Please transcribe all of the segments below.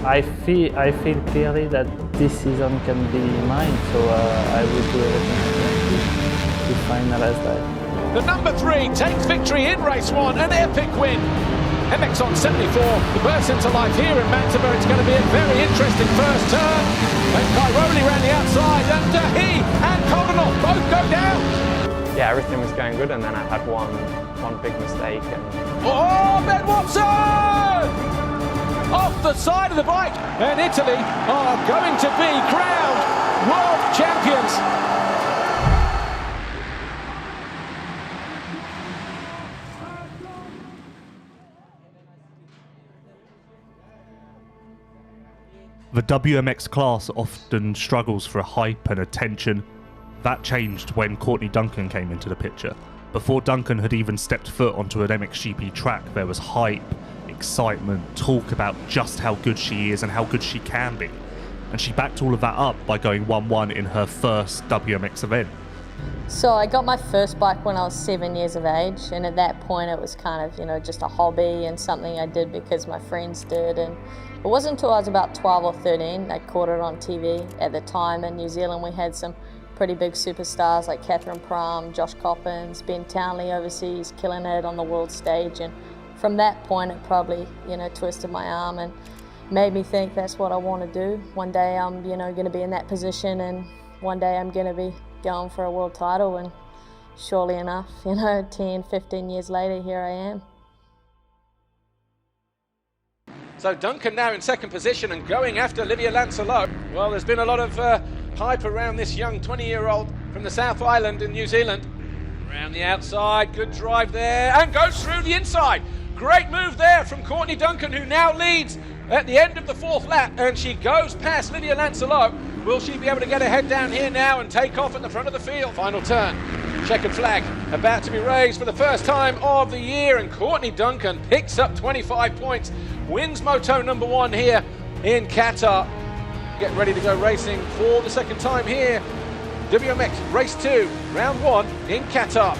I feel clearly that this season can be mine, so I will do everything I can to finalize that. The number 3 takes victory in race 1, an epic win. MX on 74, the burst into life here in Magdeburg. It's going to be a very interesting first turn. And Cairoli ran the outside, and he and Coldenall both go down. Yeah, everything was going good, and then I had one big mistake. And oh, Ben Watson! Off the side of the bike, and Italy are going to be crowned world champions. The WMX class often struggles for hype and attention. That changed when Courtney Duncan came into the picture. Before Duncan had even stepped foot onto an MXGP track, there was hype, excitement, talk about just how good she is and how good she can be. And she backed all of that up by going 1-1 in her first WMX event. So I got my first bike when I was 7 years of age, and at that point it was kind of, just a hobby and something I did because my friends did. And it wasn't until I was about 12 or 13 I caught it on TV. At the time in New Zealand we had some pretty big superstars like Catherine Pram, Josh Coppins, Ben Townley overseas killing it on the world stage, and from that point it probably twisted my arm and made me think that's what I want to do. One day I'm going to be in that position, and one day I'm going to be going for a world title, and surely enough 10, 15 years later here I am. So Duncan now in second position and going after Livia Lancelot. Well, there's been a lot of hype around this young 20-year-old from the South Island in New Zealand. Around the outside, good drive there, and goes through the inside. Great move there from Courtney Duncan, who now leads at the end of the 4th lap, and she goes past Livia Lancelot. Will she be able to get her head down here now and take off at the front of the field? Final turn. Checkered flag about to be raised for the first time of the year, and Courtney Duncan picks up 25 points, wins Moto number 1 here in Qatar. Get ready to go racing for the second time here. WMX race 2, round 1 in Qatar.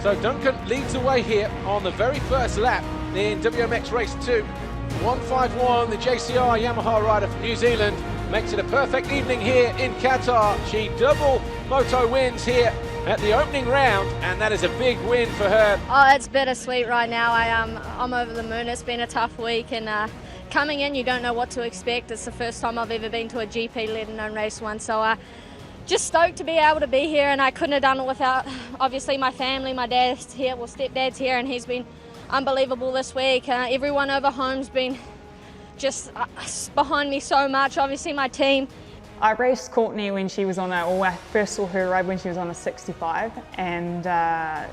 So Duncan leads the way here on the very first lap in WMX race 2. 151, the JCR Yamaha rider from New Zealand, makes it a perfect evening here in Qatar. She double moto wins here at the opening round, and that is a big win for her. Oh, it's bittersweet right now. I'm over the moon. It's been a tough week, and coming in, you don't know what to expect. It's the first time I've ever been to a GP, let alone race 1. So just stoked to be able to be here, and I couldn't have done it without, obviously, my family. My dad's here, well, stepdad's here, and he's been unbelievable this week. Everyone over home's been just behind me so much. Obviously, my team. I raced Courtney when she was on I first saw her ride when she was on a 65, and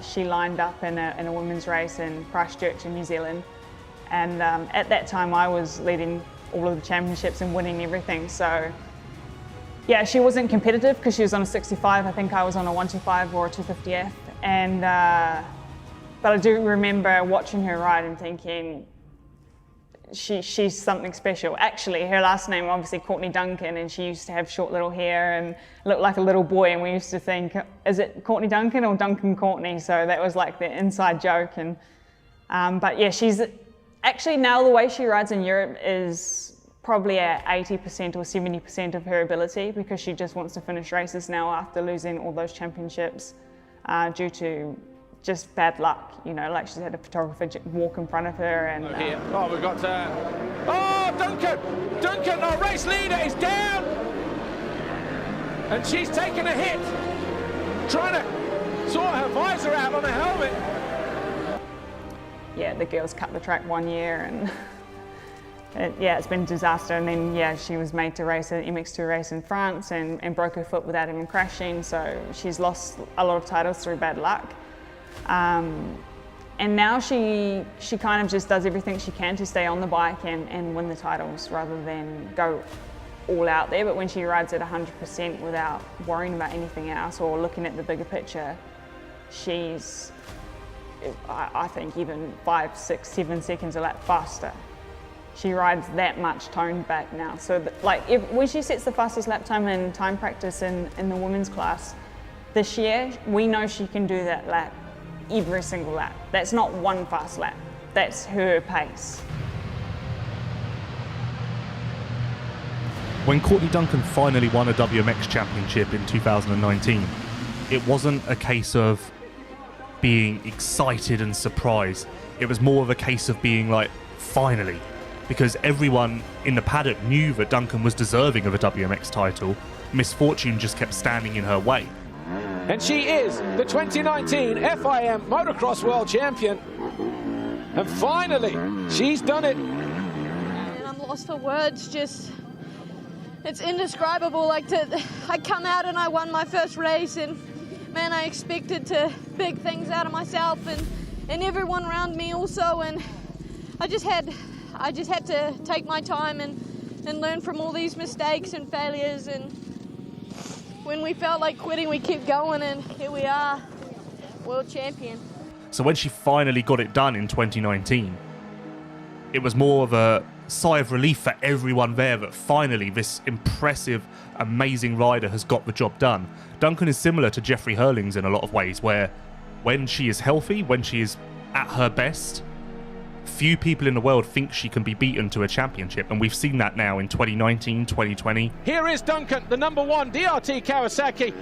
she lined up in a women's race in Christchurch in New Zealand. And at that time I was leading all of the championships and winning everything. So yeah, she wasn't competitive because she was on a 65. I think I was on a 125 or a 250F. And but I do remember watching her ride and thinking, she's something special. Actually, her last name obviously Courtney Duncan, and she used to have short little hair and looked like a little boy, and we used to think, is it Courtney Duncan or Duncan Courtney? So that was like the inside joke. And but yeah, she's actually, now the way she rides in Europe is probably at 80% or 70% of her ability, because she just wants to finish races now after losing all those championships due to just bad luck, like she's had a photographer walk in front of her. And we've got Duncan, our race leader, is down, and she's taken a hit trying to sort her visor out on her helmet. Yeah, the girls cut the track 1 year, and it's been a disaster. And then she was made to race an MX2 race in France and broke her foot without even crashing, so she's lost a lot of titles through bad luck. And now she kind of just does everything she can to stay on the bike and win the titles rather than go all out there. But when she rides at 100% without worrying about anything else or looking at the bigger picture, she's, I think, even 5, 6, 7 seconds a lap faster. She rides that much toned back now. So when she sets the fastest lap time in time practice in the women's class this year, we know she can do that lap every single lap. That's not one fast lap, that's her pace. When Courtney Duncan finally won a WMX championship in 2019, it wasn't a case of being excited and surprised. It was more of a case of being like, finally. Because everyone in the paddock knew that Duncan was deserving of a WMX title. Misfortune just kept standing in her way. And she is the 2019 FIM Motocross World Champion. And finally, she's done it. And I'm lost for words, just, it's indescribable. Like, I come out and I won my first race, and man, I expected big things out of myself and everyone around me also, and I just had to take my time and learn from all these mistakes and failures, and when we felt like quitting, we kept going, and here we are, world champion. So when she finally got it done in 2019, it was more of a sigh of relief for everyone there that finally this impressive, amazing rider has got the job done. Duncan is similar to Jeffrey Hurlings in a lot of ways, where when she is healthy, when she is at her best, few people in the world think she can be beaten to a championship, and we've seen that now in 2019, 2020. Here is Duncan, the number one DRT Kawasaki.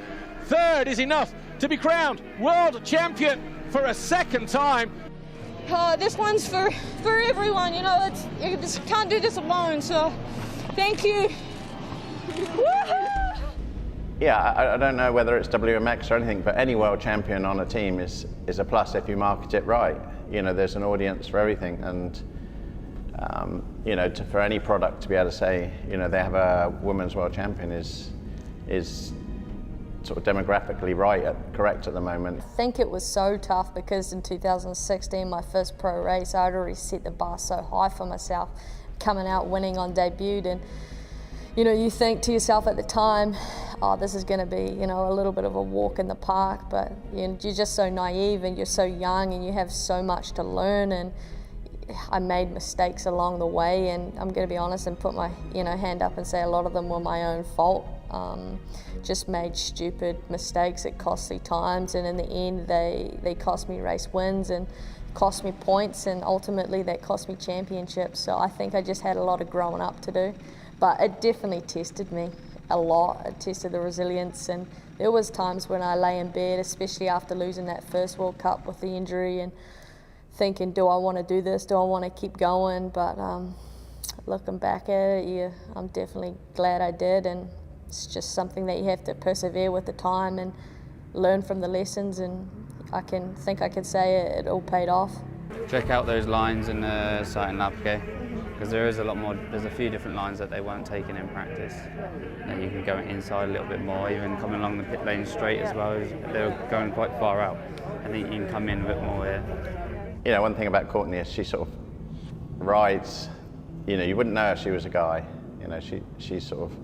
Third is enough to be crowned world champion for a second time. This one's for everyone, you know, you just can't do this alone, so thank you. Yeah, I don't know whether it's WMX or anything, but any world champion on a team is a plus if you market it right. You know, there's an audience for everything, and you know, for any product to be able to say, you know, they have a women's world champion is sort of demographically correct at the moment. I think it was so tough because in 2016, my first pro race, I'd already set the bar so high for myself, coming out winning on debut, and you know, you think to yourself at the time, oh, this is going to be, you know, a little bit of a walk in the park, but you're just so naive and you're so young and you have so much to learn, and I made mistakes along the way, and I'm going to be honest and put my, you know, hand up and say a lot of them were my own fault. Just made stupid mistakes at costly times, and in the end they cost me race wins and cost me points, and ultimately that cost me championships. So I think I just had a lot of growing up to do, but it definitely tested me a lot. It tested the resilience, and there was times when I lay in bed, especially after losing that first World Cup with the injury, and thinking, do I want to do this? Do I want to keep going? But looking back at it, yeah, I'm definitely glad I did, and it's just something that you have to persevere with the time and learn from the lessons, and I can say it all paid off. Check out those lines in the sight and lap, okay? Because there's a few different lines that they weren't taking in practice. That you can go inside a little bit more, even coming along the pit lane straight as well. They're going quite far out. I think you can come in a bit more here. You know, one thing about Courtney is she sort of rides, you know, you wouldn't know if she was a guy. You know, she's sort of,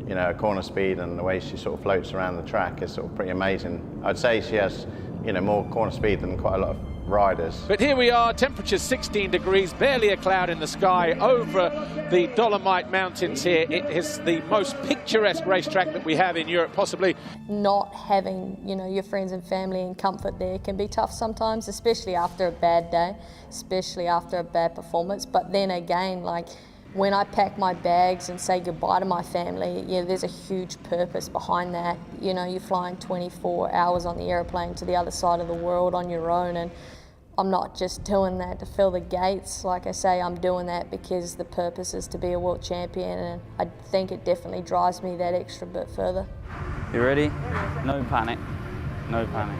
you know, her corner speed and the way she sort of floats around the track is sort of pretty amazing. I'd say she has, you know, more corner speed than quite a lot of riders. But here we are, temperatures 16 degrees, barely a cloud in the sky over the Dolomite Mountains here. It is the most picturesque racetrack that we have in Europe, possibly. Not having, you know, your friends and family and comfort there can be tough sometimes, especially after a bad day, especially after a bad performance. But then again, like, when I pack my bags and say goodbye to my family, yeah, there's a huge purpose behind that. You know, you're flying 24 hours on the airplane to the other side of the world on your own, and I'm not just doing that to fill the gates. Like I say, I'm doing that because the purpose is to be a world champion, and I think it definitely drives me that extra bit further. You ready? No panic. No panic.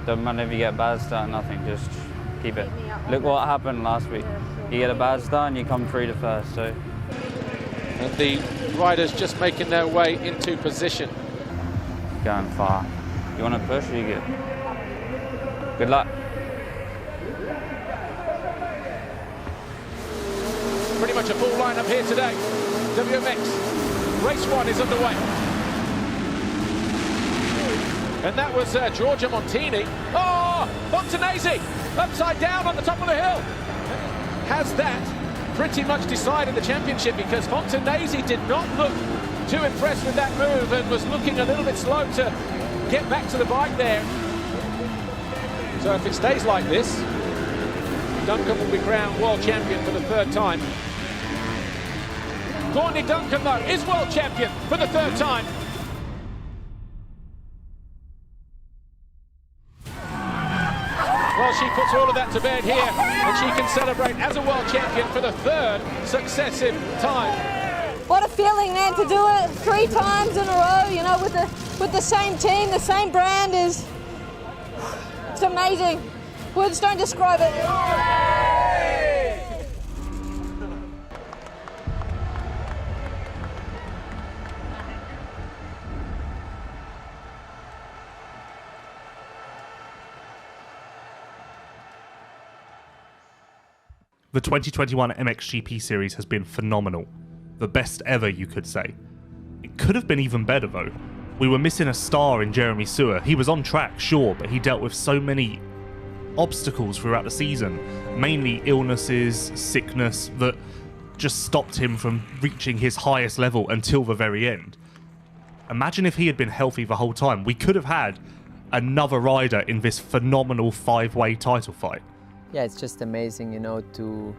Doesn't matter if you get a bad start, nothing, just keep it. Look what happened last week. You get a bad start and you come through to first, so. And the riders just making their way into position. Going far. You want to push or you good? Good luck. Pretty much a full lineup here today. WMX, race one is underway. And that was Giorgia Montini. Oh, Fontanesi, upside down on the top of the hill. Has that pretty much decided the championship, because Fontanesi did not look too impressed with that move and was looking a little bit slow to get back to the bike there. So if it stays like this, Duncan will be crowned world champion for the third time. Courtney Duncan, though, is world champion for the third time. Well, she puts all of that to bed here, and she can celebrate as a world champion for the third successive time. What a feeling, man, to do it 3 times in a row, you know, with the same team, the same brand is, it's amazing. Words don't describe it. The 2021 MXGP series has been phenomenal. The best ever, you could say. It could have been even better though. We were missing a star in Jeremy Sewer. He was on track, sure, but he dealt with so many obstacles throughout the season, mainly illnesses, sickness, that just stopped him from reaching his highest level until the very end. Imagine if he had been healthy the whole time. We could have had another rider in this phenomenal 5-way title fight. Yeah, it's just amazing, you know, to,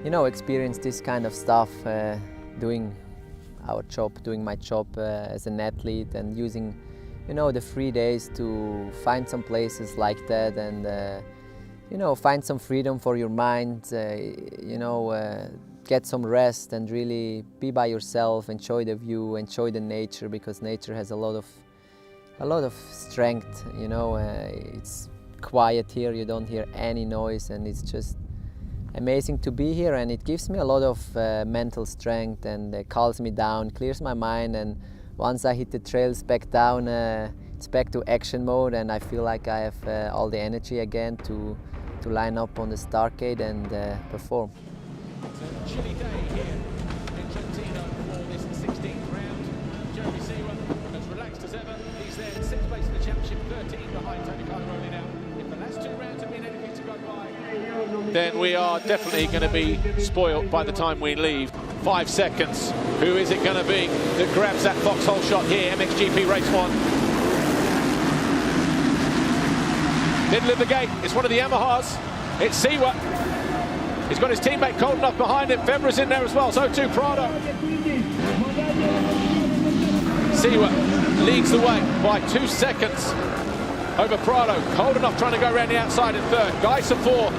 you know, experience this kind of stuff, doing our job, doing my job as an athlete, and using, you know, the 3 days to find some places like that, and you know, find some freedom for your mind, you know, get some rest and really be by yourself, enjoy the view, enjoy the nature, because nature has a lot of strength, you know. It's quiet here, you don't hear any noise, and it's just amazing to be here, and it gives me a lot of mental strength, and calms me down, clears my mind, and once I hit the trails back down, it's back to action mode, and I feel like I have all the energy again to line up on the start gate and perform. It's a chilly day here in Trentino for this 16th round. Jeremy Sewer as relaxed as ever. He's there in 6th place in the championship, 13 behind Tony Carlo now. If the last 2 rounds have been anything to go by, then we are definitely going to be spoiled by the time we leave. 5 seconds. Who is it going to be that grabs that foxhole shot here? MXGP Race 1. Middle of the gate, it's one of the Yamahas. It's Sewer. He's got his teammate Koldenhoff behind him. Febra's in there as well, so too Prado. Sewer leads the way by 2 seconds over Prado. Koldenhoff trying to go around the outside in third. Geisser 4,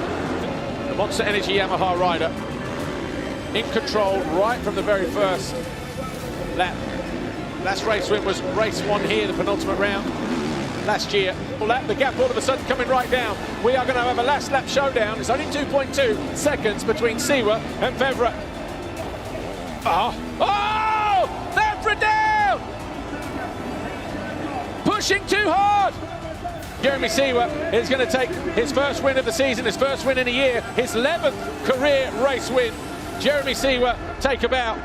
the Monster Energy Yamaha rider, in control right from the very first lap. Last race win was race 1 here, the penultimate round last year. The gap all of a sudden coming right down. We are going to have a last lap showdown. It's only 2.2 seconds between Sewer and Febra. Oh! Febra down! Pushing too hard! Jeremy Sewer is going to take his first win of the season, his first win in a year, his 11th career race win. Jeremy Sewer, take a bow.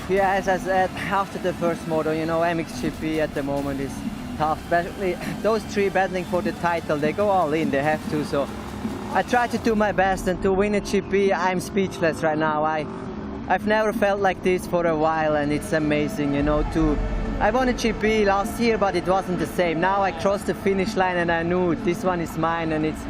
Yeah, as I said, after the first moto, you know, MXGP at the moment is tough, especially those 3 battling for the title. They go all in, they have to, so I try to do my best, and to win a GP, I'm speechless right now. I've never felt like this for a while, and it's amazing, you know. I won a GP last year, but it wasn't the same. Now I crossed the finish line and I knew this one is mine, and it's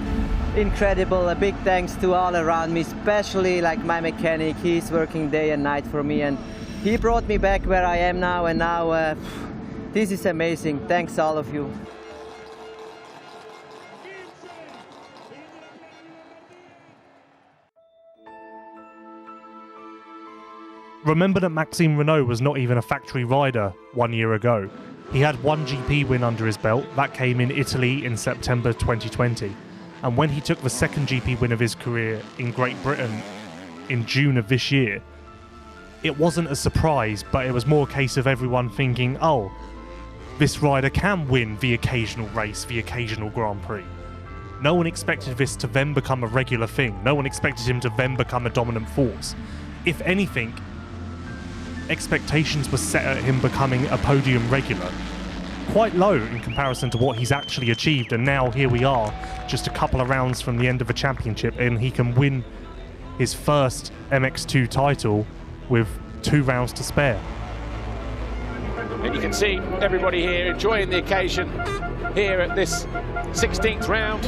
incredible. A big thanks to all around me, especially like my mechanic. He's working day and night for me, and he brought me back where I am now, and now this is amazing. Thanks all of you. Remember that Maxime Renault was not even a factory rider 1 year ago. He had 1 GP win under his belt. That came in Italy in September 2020. And when he took the 2nd GP win of his career in Great Britain in June of this year, it wasn't a surprise, but it was more a case of everyone thinking, oh, this rider can win the occasional race, the occasional Grand Prix. No one expected this to then become a regular thing. No one expected him to then become a dominant force. If anything, expectations were set at him becoming a podium regular. Quite low in comparison to what he's actually achieved, and now here we are, just a couple of rounds from the end of the championship, and he can win his first MX2 title with 2 rounds to spare. And you can see everybody here enjoying the occasion here at this 16th round.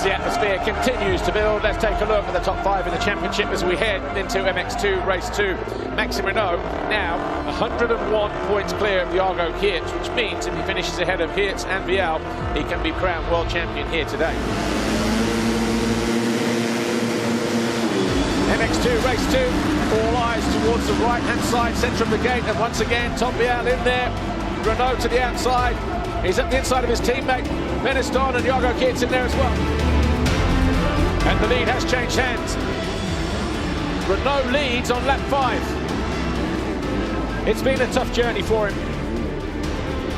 as the atmosphere continues to build. Let's take a look at the top 5 in the championship as we head into MX2 race 2. Maxime Renault now 101 points clear of Diogo Geerts, which means if he finishes ahead of Geerts and Vial, he can be crowned world champion here today. MX2 race 2, all eyes towards the right-hand side, centre of the gate, and once again Tom Vial in there, Renault to the outside. He's at the inside of his teammate, Beniston, and Diogo Geerts in there as well. And the lead has changed hands. Renault leads on lap 5. It's been a tough journey for him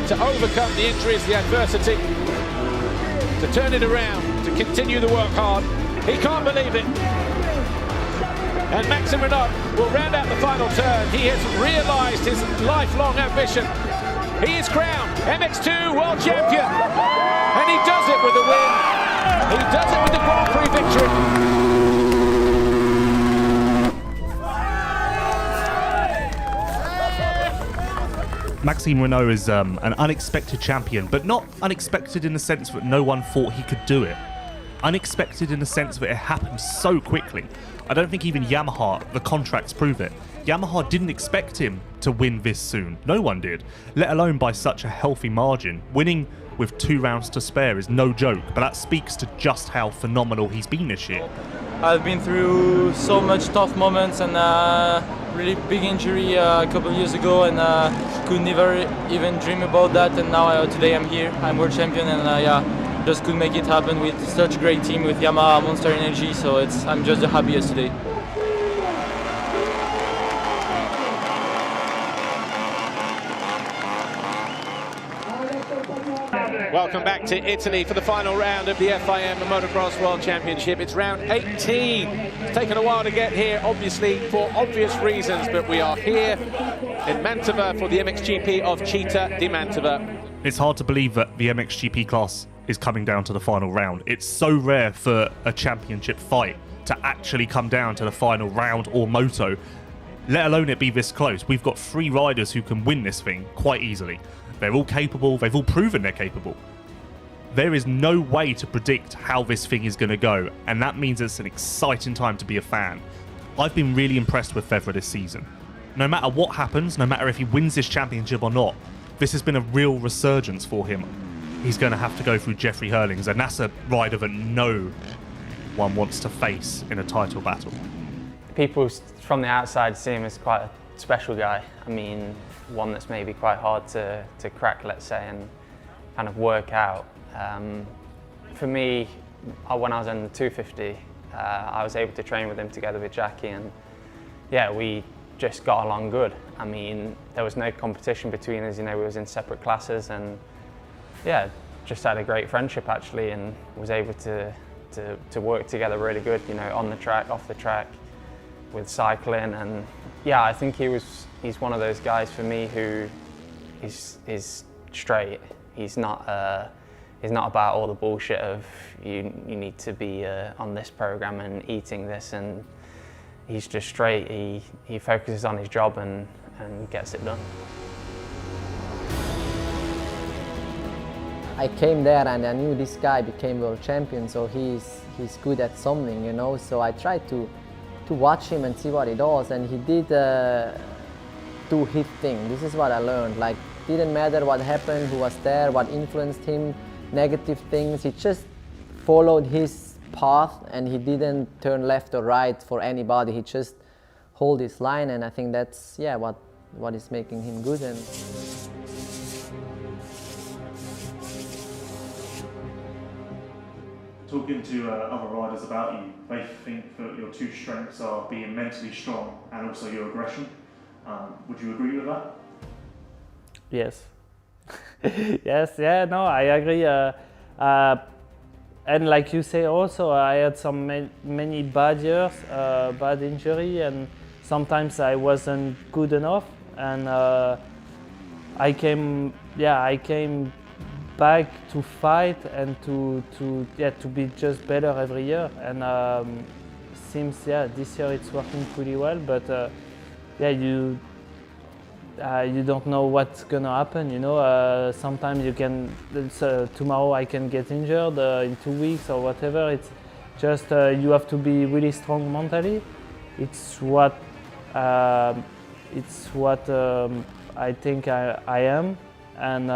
to overcome the injuries, the adversity, to turn it around, to continue to work hard. He can't believe it. And Maxime Renault will round out the final turn. He has realised his lifelong ambition. He is crowned MX2 World Champion. And he does it with a win. He does it with the Grand Prix victory. Maxime Renault is an unexpected champion, but not unexpected in the sense that no one thought he could do it. Unexpected in the sense that it happened so quickly. I don't think even Yamaha, the contracts prove it. Yamaha didn't expect him to win this soon. No one did, let alone by such a healthy margin. Winning with 2 rounds to spare is no joke, but that speaks to just how phenomenal he's been this year. I've been through so much tough moments and really big injury a couple of years ago, and could never even dream about that. And now today I'm here, I'm world champion, and just could make it happen with such a great team with Yamaha, Monster Energy. So I'm just the happiest today. Welcome back to Italy for the final round of the FIM Motocross World Championship. It's round 18. It's taken a while to get here, obviously, for obvious reasons, but we are here in Mantova for the MXGP of Città di Mantova. It's hard to believe that the MXGP class is coming down to the final round. It's so rare for a championship fight to actually come down to the final round or moto, let alone it be this close. We've got 3 riders who can win this thing quite easily. They're all capable, they've all proven they're capable. There is no way to predict how this thing is going to go, and that means it's an exciting time to be a fan. I've been really impressed with Febvre this season. No matter what happens, no matter if he wins this championship or not, this has been a real resurgence for him. He's going to have to go through Jeffrey Hurlings, and that's a rider that no one wants to face in a title battle. People from the outside see him as quite a special guy. I mean, one that's maybe quite hard to crack, let's say, and kind of work out. For me, when I was in the 250, I was able to train with him together with Jackie, and yeah, we just got along good. I mean, there was no competition between us, you know, we was in separate classes, and yeah, just had a great friendship actually, and was able to work together really good, you know, on the track, off the track, with cycling. And yeah, I think he's one of those guys for me who is straight. He's not about all the bullshit of you need to be on this program and eating this, and he's just straight. He focuses on his job and gets it done. I came there and I knew this guy became world champion, so he's good at something, you know. So I tried to watch him and see what he does, and he did do his thing. This is what I learned. Like, didn't matter what happened, who was there, what influenced him, negative things. He just followed his path, and he didn't turn left or right for anybody. He just hold his line, and I think that's what is making him good. And talking to other riders about you, they think that your 2 strengths are being mentally strong and also your aggression. Would you agree with that? Yes. Yes, yeah, no, I agree. And like you say also, I had some many bad years, bad injury, and sometimes I wasn't good enough. And I came back to fight and to be just better every year. And seems this year it's working pretty well. But you don't know what's gonna happen. You know, sometimes you can. Tomorrow I can get injured in 2 weeks or whatever. It's just you have to be really strong mentally. It's what I think I am, and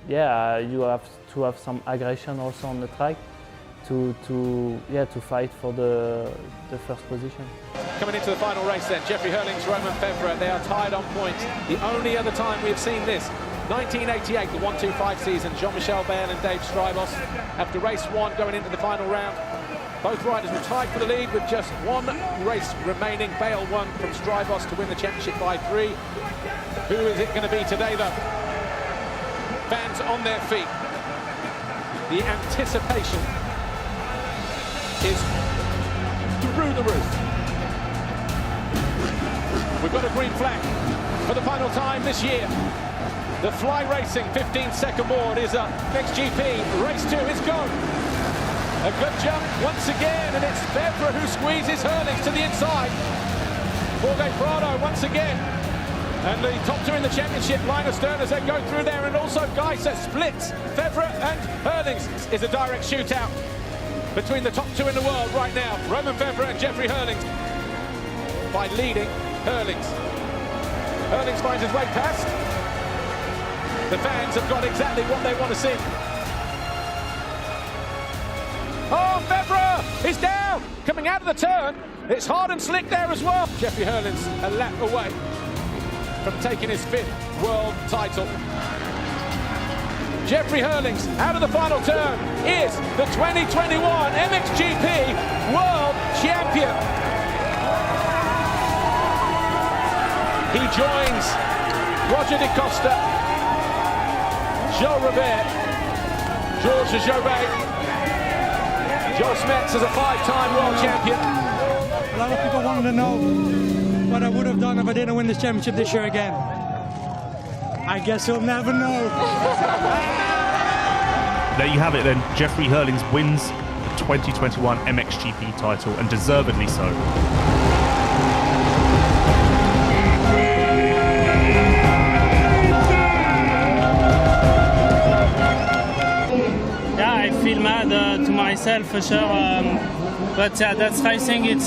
yeah, you have to have some aggression also on the track to fight for the first position. Coming into the final race then, Jeffrey Hurlings, Roman Febvre, they are tied on points. The only other time we've seen this, 1988, the 1-2-5 season, Jean-Michel Bayle and Dave Strybos. After race one, going into the final round, both riders were tied for the lead with just one race remaining. Bayle won from Strybos to win the championship by 3. Who is it going to be today though? Fans on their feet. The anticipation is through the roof. We've got a green flag for the final time this year. The Fly Racing 15-second board is up. Next GP, race 2 is gone. A good jump once again, and it's Febvre who squeezes Hurlings to the inside. Jorge Prado once again. And the top 2 in the championship, Linus Stern as they go through there, and also Geiser splits Febvre and Hurlings. Is a direct shootout between the top 2 in the world right now, Roman Febvre and Jeffrey Hurlings, by leading Hurlings. Hurlings finds his way past. The fans have got exactly what they want to see. Oh, Febvre is down, coming out of the turn. It's hard and slick there as well. Jeffrey Hurlings a lap away from taking his 5th world title. Jeffrey Hurlings out of the final turn is the 2021 MXGP World Champion. He joins Roger De Costa, Joe Robert, Georges JBay, Joe Smets as a 5-time world champion. A lot of people wanted to know what I would have done if I didn't win this championship this year again. I guess you'll never know. There you have it then. Jeffrey Hurlings wins the 2021 MXGP title, and deservedly so. Yeah, I feel mad to myself for sure, but that's racing. It's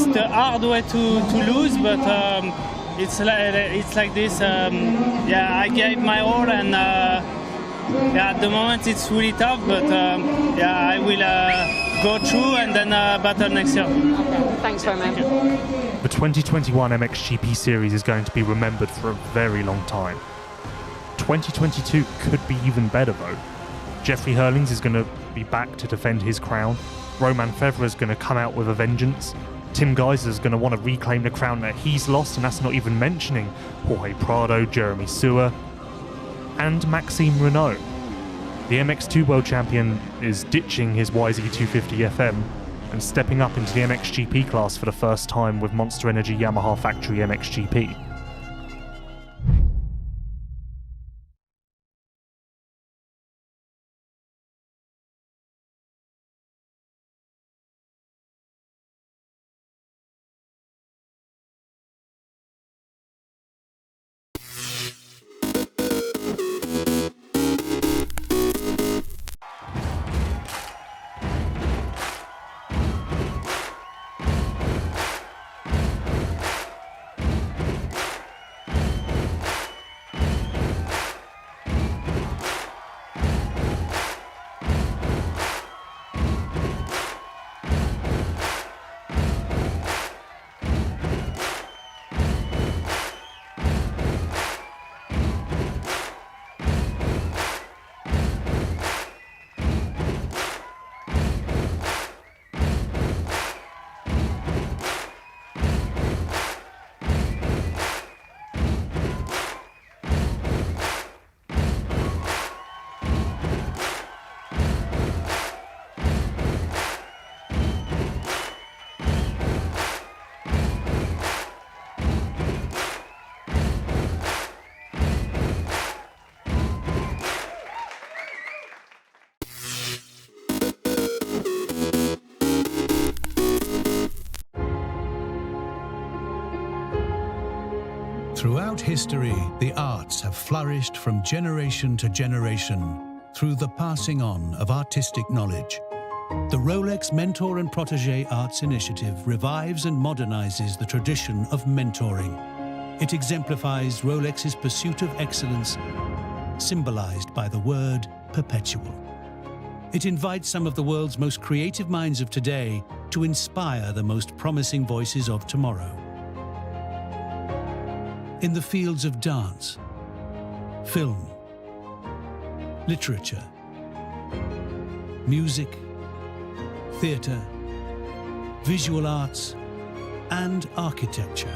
the hard way to lose, but it's like this. Yeah, I gave my all, and yeah, at the moment it's really tough, but yeah, I will go through and then battle next year. Okay, thanks very much. The 2021 MXGP series is going to be remembered for a very long time. 2022 could be even better though. Jeffrey Hurlings is going to be back to defend his crown. Roman Febvre is going to come out with a vengeance. Tim Geiser is going to want to reclaim the crown that he's lost, and that's not even mentioning Jorge Prado, Jeremy Sewer, and Maxime Renault. The MX2 World Champion is ditching his YZ250 FM and stepping up into the MXGP class for the first time with Monster Energy Yamaha Factory MXGP. Throughout history, the arts have flourished from generation to generation through the passing on of artistic knowledge. The Rolex Mentor and Protégé Arts Initiative revives and modernizes the tradition of mentoring. It exemplifies Rolex's pursuit of excellence, symbolized by the word perpetual. It invites some of the world's most creative minds of today to inspire the most promising voices of tomorrow. In the fields of dance, film, literature, music, theatre, visual arts, and architecture.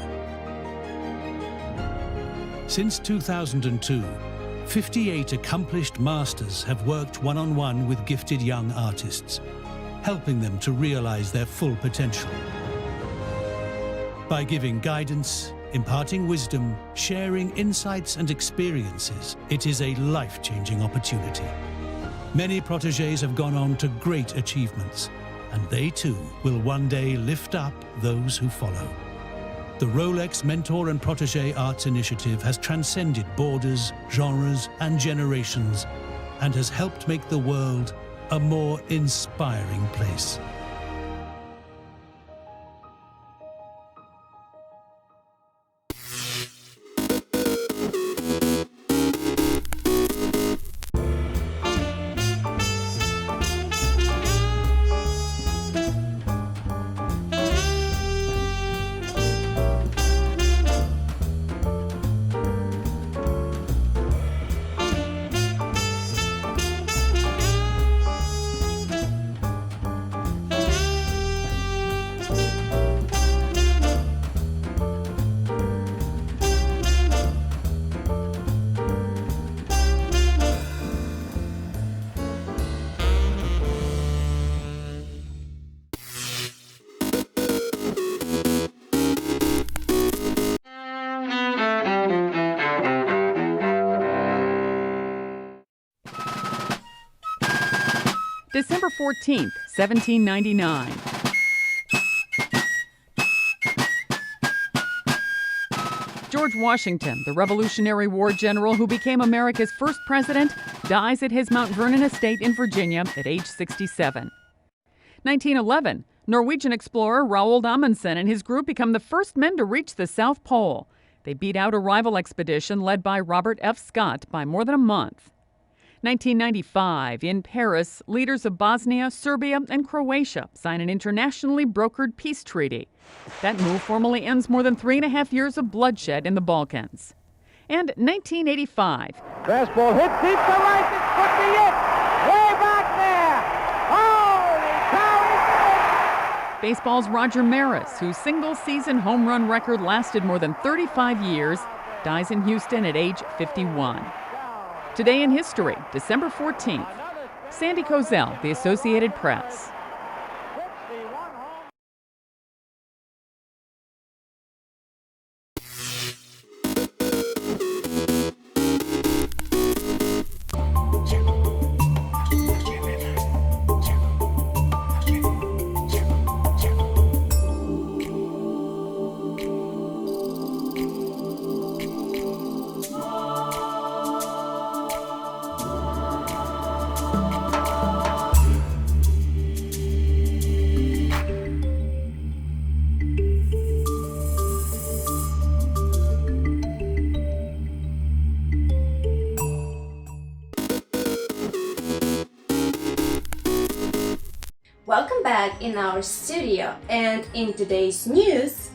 Since 2002, 58 accomplished masters have worked one-on-one with gifted young artists, helping them to realize their full potential. By giving guidance, imparting wisdom, sharing insights and experiences, it is a life-changing opportunity. Many protégés have gone on to great achievements, and they too will one day lift up those who follow. The Rolex Mentor and Protégé Arts Initiative has transcended borders, genres, and generations, and has helped make the world a more inspiring place. December 14th, 1799. George Washington, the Revolutionary War general who became America's first president, dies at his Mount Vernon estate in Virginia at age 67. 1911, Norwegian explorer Roald Amundsen and his group become the first men to reach the South Pole. They beat out a rival expedition led by Robert F. Scott by more than a month. 1995, in Paris, leaders of Bosnia, Serbia, and Croatia sign an internationally brokered peace treaty. That move formally ends more than 3.5 years of bloodshed in the Balkans. And 1985. Fastball hit deep to right. This could be it. Way back there. Holy cow, Baseball's Roger Maris, whose single-season home run record lasted more than 35 years, dies in Houston at age 51. Today in history, December 14th. Sandy Kozel, The Associated Press. Welcome back in our studio, and in today's news,